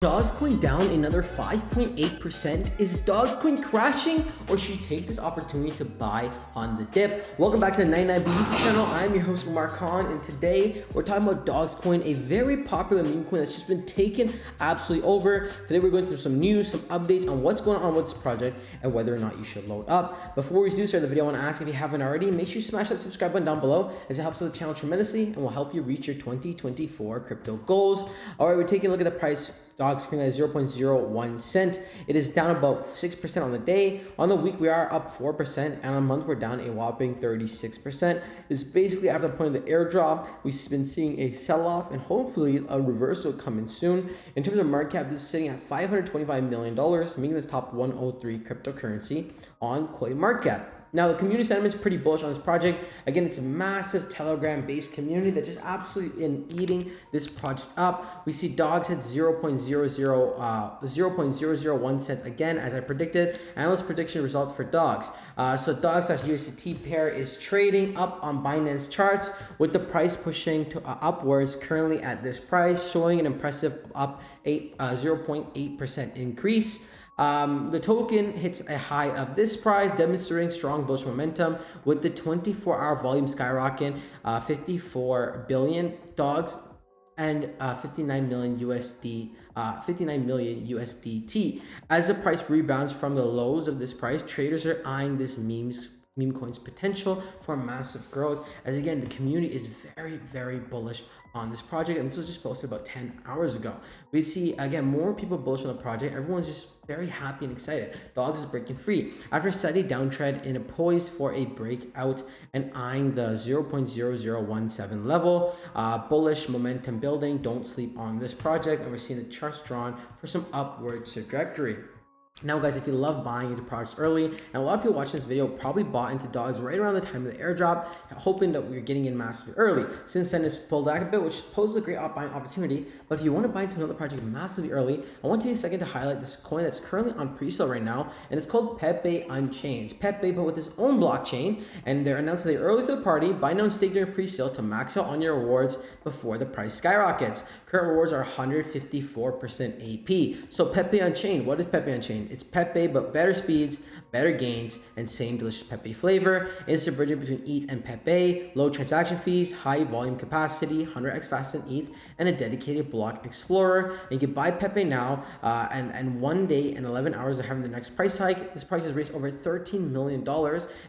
Dogcoin down another 5.8%. Is Dogcoin crashing, or should you take this opportunity to buy on the dip? Welcome back to the 99B YouTube channel. I'm your host Umar Khan, and today we're talking about Dogcoin, a very popular meme coin that's just been taken absolutely over. Today we're going through some news, some updates on what's going on with this project and whether or not you should load up. Before we do start the video, I want to ask if you haven't already, make sure you smash that subscribe button down below, as it helps the channel tremendously and will help you reach your 2024 crypto goals. All right, we're taking a look at the price. Dogcoin at 0.01 cent. It is down about 6% on the day. On the week, we are up 4%, and on the month, we're down a whopping 36%. It's basically after the point of the airdrop, we've been seeing a sell-off and hopefully a reversal coming soon. In terms of market cap, this is sitting at $525 million, making this top 103 cryptocurrency on CoinMarketCap. Now, the community sentiment is pretty bullish on this project. Again, it's a massive Telegram-based community that just absolutely eating this project up. We see dogs hit 0.001 cents again, as I predicted. Analyst prediction results for dogs. So dogs/USDT pair is trading up on Binance charts, with the price pushing to upwards currently at this price, showing an impressive up 0.8% increase. The token hits a high of this price, demonstrating strong bullish momentum, with the 24-hour volume skyrocketing 54 billion dogs and 59 million USDT. As the price rebounds from the lows of this price, traders are eyeing this meme coin's potential for massive growth, as again the community is very bullish on this project, and this was just posted about 10 hours ago. We see again more people bullish on the project. Everyone's just very happy and excited. Dogs is breaking free after a steady downtrend in a poise for a breakout and eyeing the 0.0017 level. Bullish momentum building. Don't sleep on this project, and we're seeing the charts drawn for some upward trajectory. Now, guys, if you love buying into projects early, and a lot of people watching this video probably bought into dogs right around the time of the airdrop, hoping that we're getting in massively early. Since then, it's pulled back a bit, which poses a great buying opportunity. But if you want to buy into another project massively early, I want to take a second to highlight this coin that's currently on pre-sale right now, and it's called Pepe Unchain. It's Pepe, but with his own blockchain, and they're announcing the early to the party, buy now and stake during pre-sale to max out on your rewards before the price skyrockets. Current rewards are 154% AP. So Pepe Unchain, what is Pepe Unchain? It's Pepe, but better speeds, better gains, and same delicious Pepe flavor. Instant bridging between ETH and Pepe, low transaction fees, high volume capacity, 100x faster than ETH, and a dedicated block explorer. And you can buy Pepe now, and 1 day and 11 hours of having the next price hike. This price has raised over $13 million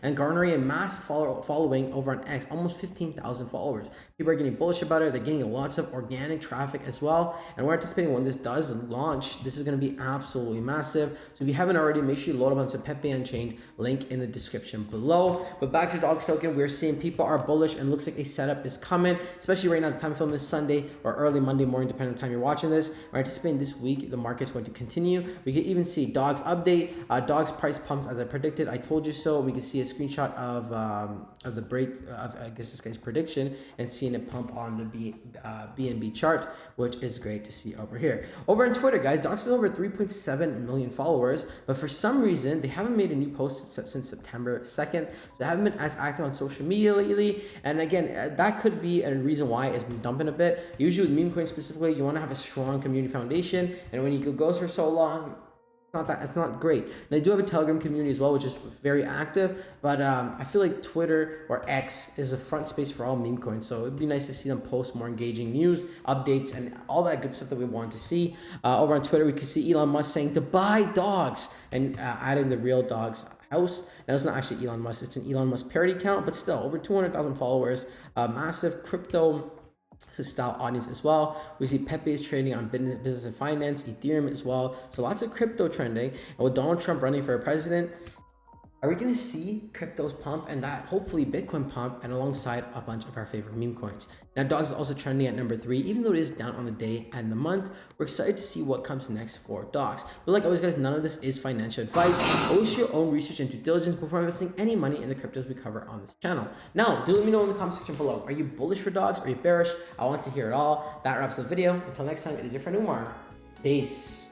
and garnering a massive following over on X, almost 15,000 followers. People are getting bullish about it. They're getting lots of organic traffic as well. And we're anticipating when this does launch, this is going to be absolutely massive. So if you haven't already, make sure you load up onto Pepe Unchained, link in the description below. But back to Dogs token, we're seeing people are bullish and looks like a setup is coming, especially right now, the time of film this Sunday or early Monday morning, depending on the time you're watching this. We're anticipating this week the market's going to continue. We can even see Dogs update, Dogs price pumps as I predicted. I told you so. We can see a screenshot of the break of, I guess, this guy's prediction, and seeing it pump on the BNB chart, which is great to see over here. Over on Twitter, guys, Dogs has over 3.7 million followers, but for some reason they haven't made a new post since September 2nd, so they haven't been as active on social media lately. And again, that could be a reason why it's been dumping a bit. Usually with meme coins specifically, you want to have a strong community foundation, and when you go for so long, it's not great. They do have a Telegram community as well, which is very active, but I feel like Twitter or X is a front space for all meme coins, so it'd be nice to see them post more engaging news, updates, and all that good stuff that we want to see. Over on Twitter, we can see Elon Musk saying to buy dogs and adding the real dogs house. Now, it's not actually Elon Musk, it's an Elon Musk parody account, but still over 200,000 followers, massive crypto style audience as well. We see Pepe is trading on business and finance, Ethereum as well. So lots of crypto trending. And with Donald Trump running for president, are we going to see cryptos pump, and that hopefully Bitcoin pump, and alongside a bunch of our favorite meme coins? Now, Dogs is also trending at number 3, even though it is down on the day and the month. We're excited to see what comes next for Dogs. But like always, guys, none of this is financial advice. Always do your own research and due diligence before investing any money in the cryptos we cover on this channel. Now, do let me know in the comment section below. Are you bullish for Dogs? Are you bearish? I want to hear it all. That wraps up the video. Until next time, it is your friend Umar. Peace.